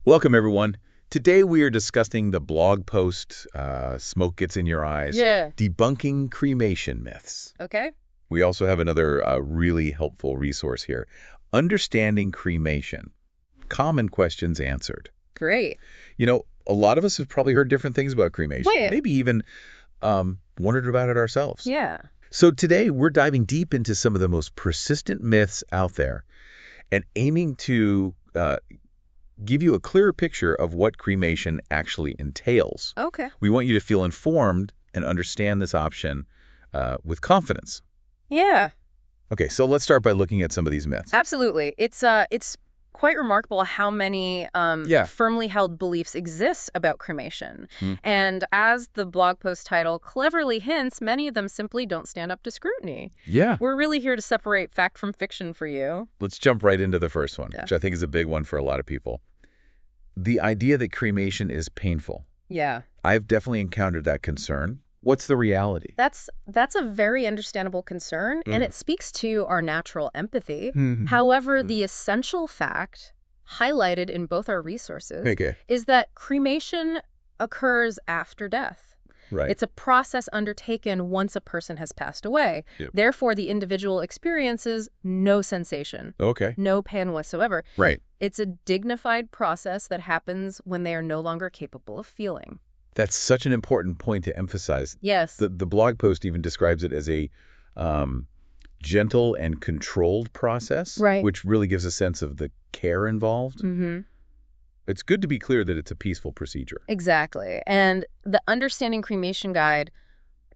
Welcome, everyone. Today we are discussing the blog post, Smoke Gets in Your Eyes, Yeah. Debunking Cremation Myths. Okay. We also have another really helpful resource here, Understanding Cremation, Common Questions Answered. Great. You know, a lot of us have probably heard different things about cremation, Wait. maybe even wondered about it ourselves. Yeah. So today we're diving deep into some of the most persistent myths out there and aiming to give you a clearer picture of what cremation actually entails. Okay. We want you to feel informed and understand this option with confidence. Yeah. Okay, so let's start by looking at some of these myths. Absolutely. It's quite remarkable how many Yeah. firmly held beliefs exist about cremation. Hmm. And as the blog post title cleverly hints, many of them simply don't stand up to scrutiny. Yeah. We're really here to separate fact from fiction for you. Let's jump right into the first one, Yeah. which I think is a big one for a lot of people. The idea that cremation is painful. Yeah. I've definitely encountered that concern. What's the reality? That's a very understandable concern, and it speaks to our natural empathy. Mhm. However, the essential fact highlighted in both our resources Okay. is that cremation occurs after death. Right. It's a process undertaken once a person has passed away. Yep. Therefore, the individual experiences no sensation, Okay. no pain whatsoever. Right. It's a dignified process that happens when they are no longer capable of feeling. That's such an important point to emphasize. Yes. The blog post even describes it as a gentle and controlled process, Right. which really gives a sense of the care involved. Mm-hmm. It's good to be clear that it's a peaceful procedure. Exactly. And the Understanding Cremation Guide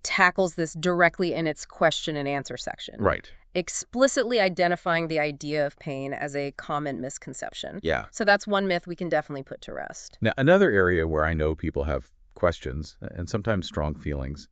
tackles this directly in its question and answer section, Right. explicitly identifying the idea of pain as a common misconception. Yeah. So that's one myth we can definitely put to rest. Now, another area where I know people have questions and sometimes strong feelings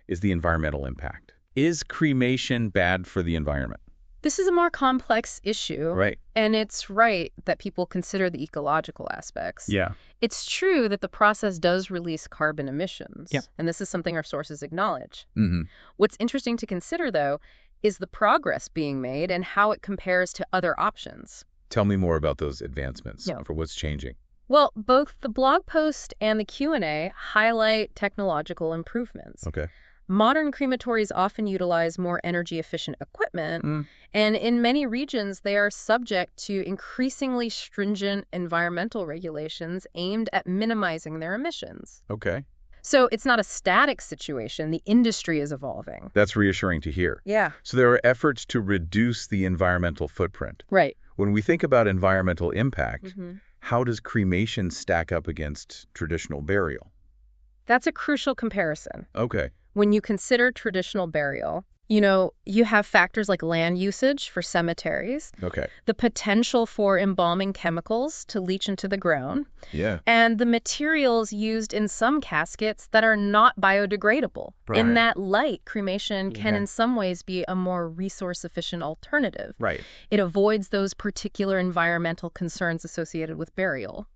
is the environmental impact. Is cremation bad for the environment? This is a more complex issue. Right. And it's right that people consider the ecological aspects. Yeah. It's true that the process does release carbon emissions. Yep. And this is something our sources acknowledge. Mm-hmm. What's interesting to consider, though, is the progress being made and how it compares to other options. Tell me more about those advancements Yeah. for what's changing. Well, both the blog post and the Q&A highlight technological improvements. Okay. Modern crematories often utilize more energy-efficient equipment, and in many regions, they are subject to increasingly stringent environmental regulations aimed at minimizing their emissions. Okay. So it's not a static situation. The industry is evolving. That's reassuring to hear. Yeah. So there are efforts to reduce the environmental footprint. Right. When we think about environmental impact, Mm-hmm. how does cremation stack up against traditional burial? That's a crucial comparison. Okay. When you consider traditional burial, you have factors like land usage for cemeteries, Okay. the potential for embalming chemicals to leach into the ground, Yeah. and the materials used in some caskets that are not biodegradable. Right. In that light, cremation can Yeah. in some ways be a more resource-efficient alternative. Right. It avoids those particular environmental concerns associated with burial.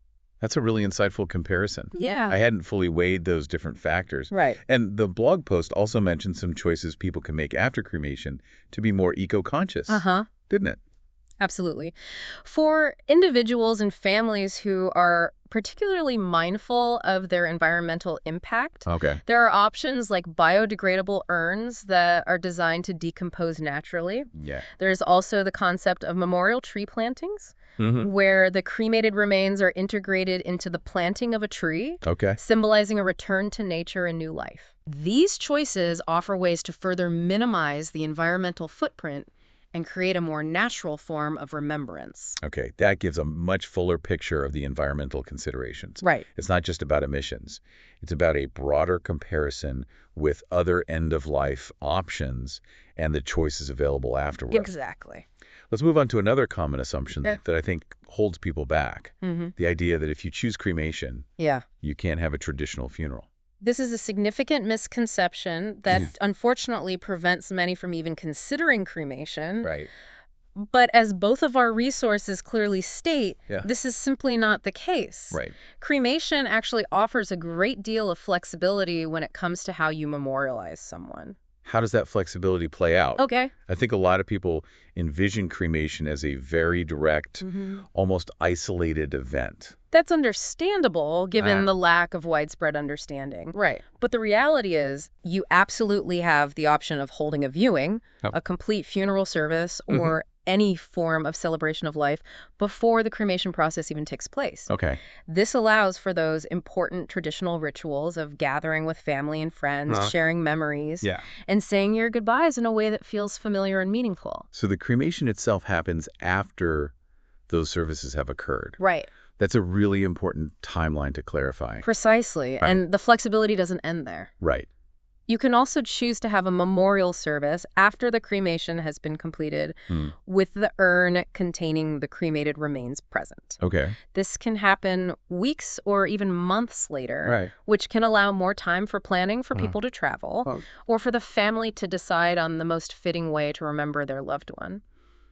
That's a really insightful comparison. Yeah. I hadn't fully weighed those different factors. Right. And the blog post also mentioned some choices people can make after cremation to be more eco-conscious, Uh-huh. didn't it? Absolutely. For individuals and families who are particularly mindful of their environmental impact, Okay. there are options like biodegradable urns that are designed to decompose naturally. Yeah. There's also the concept of memorial tree plantings, Mm-hmm. where the cremated remains are integrated into the planting of a tree, Okay. symbolizing a return to nature and new life. These choices offer ways to further minimize the environmental footprint and create a more natural form of remembrance. Okay. That gives a much fuller picture of the environmental considerations. Right. It's not just about emissions. It's about a broader comparison with other end-of-life options and the choices available afterward. Exactly. Let's move on to another common assumption Yeah. that I think holds people back. Mm-hmm. The idea that if you choose cremation, Yeah. you can't have a traditional funeral. This is a significant misconception that unfortunately prevents many from even considering cremation. Right. But as both of our resources clearly state, Yeah. this is simply not the case. Right. Cremation actually offers a great deal of flexibility when it comes to how you memorialize someone. How does that flexibility play out? Okay. I think a lot of people envision cremation as a very direct, almost isolated event. That's understandable given Ah. the lack of widespread understanding. Right. But the reality is, you absolutely have the option of holding a viewing, Oh. a complete funeral service, or any form of celebration of life before the cremation process even takes place. Okay. This allows for those important traditional rituals of gathering with family and friends, sharing memories, Yeah. and saying your goodbyes in a way that feels familiar and meaningful. So the cremation itself happens after those services have occurred. Right. That's a really important timeline to clarify. Precisely. Right. And the flexibility doesn't end there. Right. You can also choose to have a memorial service after the cremation has been completed with the urn containing the cremated remains present. Okay. This can happen weeks or even months later, Right. which can allow more time for planning for people to travel or for the family to decide on the most fitting way to remember their loved one.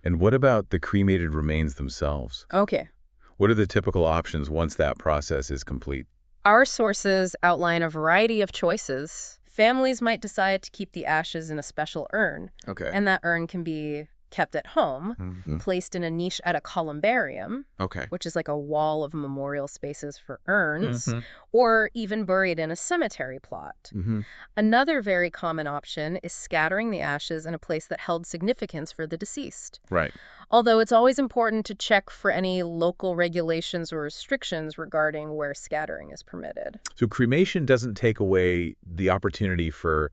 And what about the cremated remains themselves? Okay. What are the typical options once that process is complete? Our sources outline a variety of choices. Families might decide to keep the ashes in a special urn, and that urn can be kept at home, placed in a niche at a columbarium, which is like a wall of memorial spaces for urns, or even buried in a cemetery plot. Another very common option is scattering the ashes in a place that held significance for the deceased. Right. Although it's always important to check for any local regulations or restrictions regarding where scattering is permitted. So cremation doesn't take away the opportunity for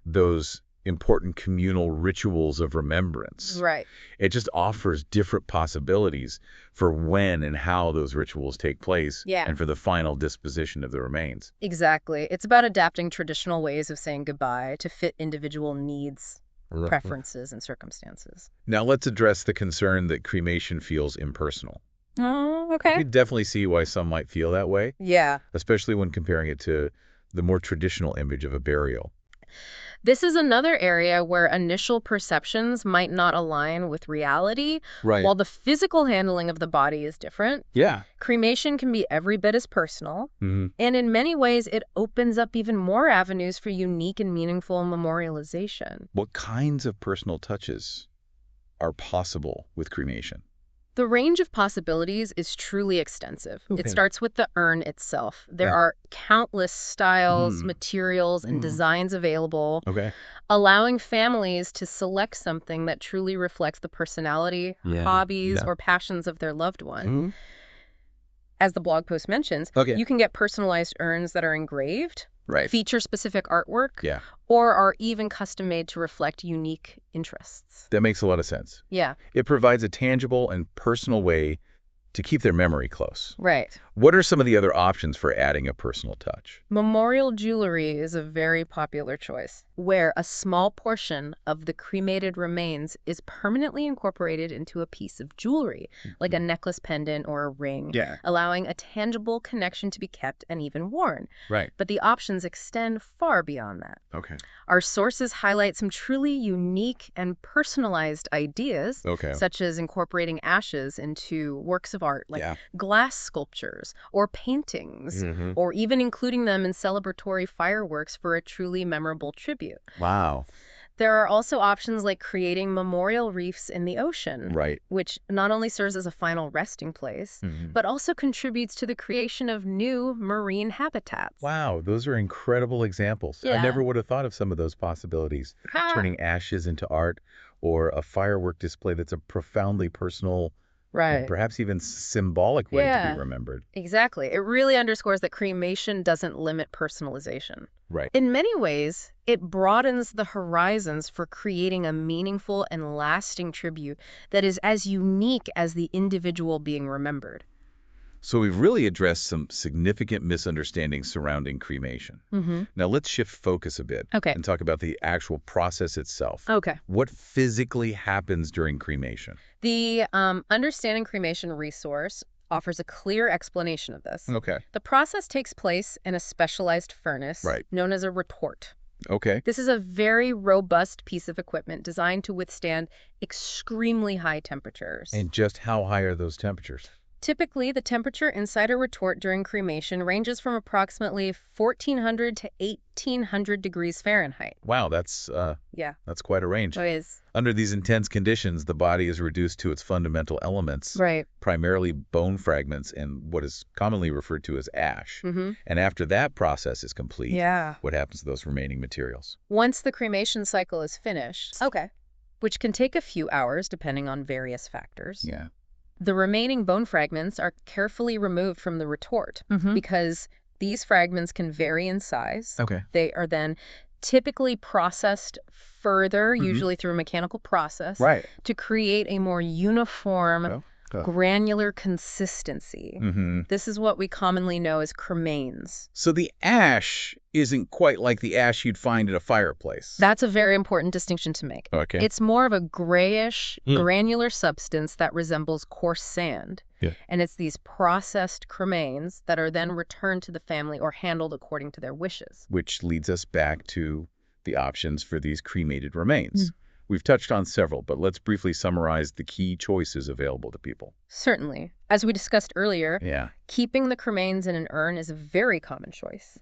those important communal rituals of remembrance. Right. It just offers different possibilities for when and how those rituals take place and for the final disposition of the remains. Exactly. It's about adapting traditional ways of saying goodbye to fit individual needs, preferences, and circumstances. Now let's address the concern that cremation feels impersonal. Oh, I okay. could definitely see why some might feel that way, Yeah. especially when comparing it to the more traditional image of a burial. This is another area where initial perceptions might not align with reality. Right. While the physical handling of the body is different, Yeah. cremation can be every bit as personal. And in many ways, it opens up even more avenues for unique and meaningful memorialization. What kinds of personal touches are possible with cremation? The range of possibilities is truly extensive. It starts with the urn itself. There are countless styles, materials, and designs available, allowing families to select something that truly reflects the personality, hobbies, or passions of their loved one. As the blog post mentions, you can get personalized urns that are engraved, feature specific artwork, or are even custom made to reflect unique interests. That makes a lot of sense. Yeah. It provides a tangible and personal way to keep their memory close. Right. What are some of the other options for adding a personal touch? Memorial jewelry is a very popular choice, where a small portion of the cremated remains is permanently incorporated into a piece of jewelry, like a necklace pendant or a ring, allowing a tangible connection to be kept and even worn. Right. But the options extend far beyond that. Okay. Our sources highlight some truly unique and personalized ideas, such as incorporating ashes into works of art, like glass sculptures or paintings, or even including them in celebratory fireworks for a truly memorable tribute. Wow. There are also options like creating memorial reefs in the ocean, which not only serves as a final resting place, but also contributes to the creation of new marine habitats. Wow, those are incredible examples. I never would have thought of some of those possibilities. Turning ashes into art, or a firework display that's a profoundly personal, and perhaps even symbolic way to be remembered. Exactly. It really underscores that cremation doesn't limit personalization. Right. In many ways, it broadens the horizons for creating a meaningful and lasting tribute that is as unique as the individual being remembered. So we've really addressed some significant misunderstandings surrounding cremation. Now let's shift focus a bit and talk about the actual process itself. What physically happens during cremation? The Understanding Cremation resource offers a clear explanation of this. The process takes place in a specialized furnace known as a retort. This is a very robust piece of equipment designed to withstand extremely high temperatures. And just how high are those temperatures? Typically, the temperature inside a retort during cremation ranges from approximately 1400 to 1800 degrees Fahrenheit. Wow, that's quite a range. It is. Under these intense conditions, the body is reduced to its fundamental elements, Right. primarily bone fragments and what is commonly referred to as ash. And after that process is complete, what happens to those remaining materials? Once the cremation cycle is finished, which can take a few hours depending on various factors, the remaining bone fragments are carefully removed from the retort because these fragments can vary in size. They are then typically processed further, usually through a mechanical process, to create a more uniform, granular consistency. This is what we commonly know as cremains. So the ash isn't quite like the ash you'd find in a fireplace. That's a very important distinction to make. It's more of a grayish, granular substance that resembles coarse sand. And it's these processed cremains that are then returned to the family or handled according to their wishes. Which leads us back to the options for these cremated remains. We've touched on several, but let's briefly summarize the key choices available to people. Certainly. As we discussed earlier, keeping the cremains in an urn is a very common choice.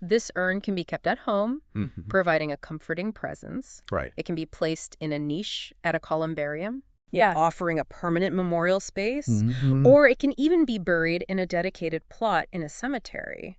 This urn can be kept at home, providing a comforting presence. It can be placed in a niche at a columbarium, offering a permanent memorial space, or it can even be buried in a dedicated plot in a cemetery.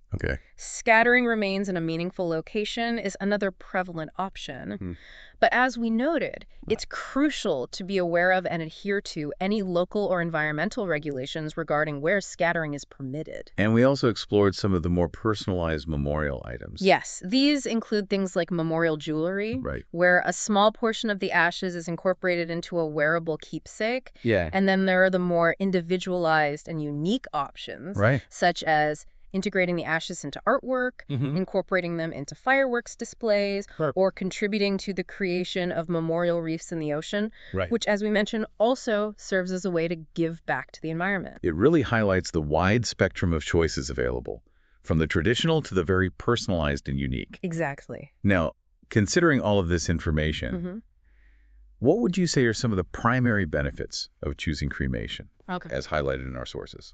Scattering remains in a meaningful location is another prevalent option. But as we noted, it's crucial to be aware of and adhere to any local or environmental regulations regarding where scattering is permitted. And we also explored some of the more personalized memorial items. Yes, these include things like memorial jewelry, where a small portion of the ashes is incorporated into a wearable keepsake. And then there are the more individualized and unique options, such as integrating the ashes into artwork, incorporating them into fireworks displays, or contributing to the creation of memorial reefs in the ocean, which, as we mentioned, also serves as a way to give back to the environment. It really highlights the wide spectrum of choices available, from the traditional to the very personalized and unique. Exactly. Now, considering all of this information, what would you say are some of the primary benefits of choosing cremation, as highlighted in our sources?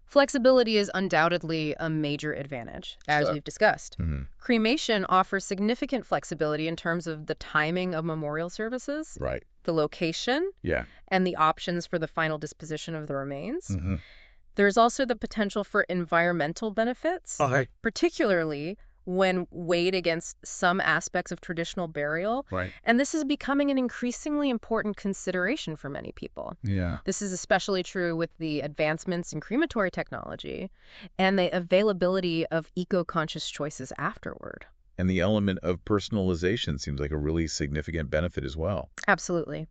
Flexibility is undoubtedly a major advantage, as we've discussed. Cremation offers significant flexibility in terms of the timing of memorial services, the location, and the options for the final disposition of the remains. There's also the potential for environmental benefits, particularly when weighed against some aspects of traditional burial. And this is becoming an increasingly important consideration for many people. This is especially true with the advancements in crematory technology and the availability of eco-conscious choices afterward. And the element of personalization seems like a really significant benefit as well. Absolutely.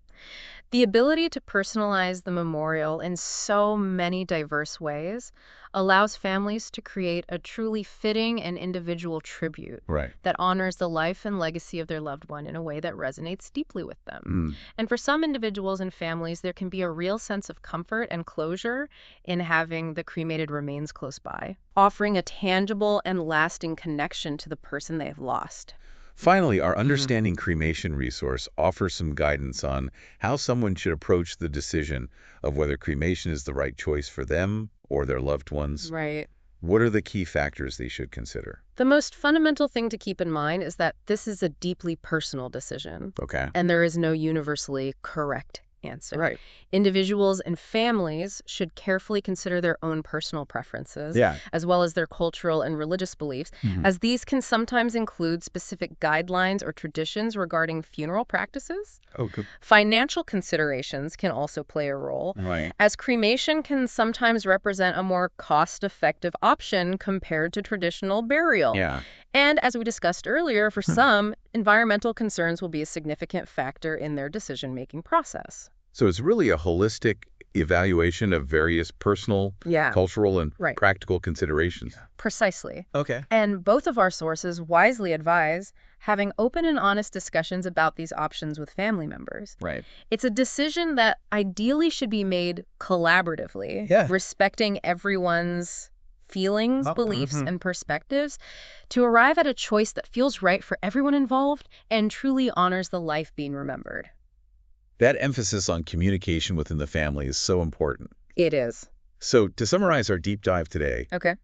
The ability to personalize the memorial in so many diverse ways allows families to create a truly fitting and individual tribute that honors the life and legacy of their loved one in a way that resonates deeply with them. And for some individuals and families, there can be a real sense of comfort and closure in having the cremated remains close by, offering a tangible and lasting connection to the person they have lost. Finally, our Understanding Cremation resource offers some guidance on how someone should approach the decision of whether cremation is the right choice for them or their loved ones. What are the key factors they should consider? The most fundamental thing to keep in mind is that this is a deeply personal decision. And there is no universally correct answer. Individuals and families should carefully consider their own personal preferences, as well as their cultural and religious beliefs, as these can sometimes include specific guidelines or traditions regarding funeral practices. Financial considerations can also play a role, as cremation can sometimes represent a more cost-effective option compared to traditional burial. And as we discussed earlier, for some, environmental concerns will be a significant factor in their decision-making process. So it's really a holistic evaluation of various personal, cultural, and practical considerations. Precisely. And both of our sources wisely advise having open and honest discussions about these options with family members. It's a decision that ideally should be made collaboratively, respecting everyone's feelings, beliefs, and perspectives to arrive at a choice that feels right for everyone involved and truly honors the life being remembered. That emphasis on communication within the family is so important. It is. So to summarize our deep dive today, Okay.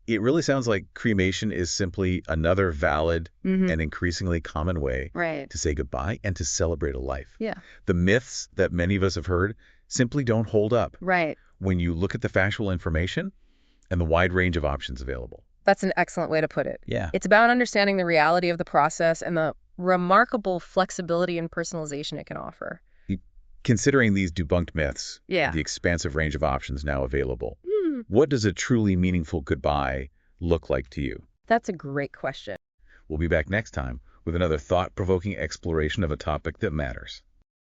it really sounds like cremation is simply another valid and increasingly common way Right. to say goodbye and to celebrate a life. Yeah. The myths that many of us have heard simply don't hold up Right. when you look at the factual information and the wide range of options available. That's an excellent way to put it. Yeah. It's about understanding the reality of the process and the remarkable flexibility and personalization it can offer. Considering these debunked myths, Yeah. the expansive range of options now available, Hmm. what does a truly meaningful goodbye look like to you? That's a great question. We'll be back next time with another thought-provoking exploration of a topic that matters.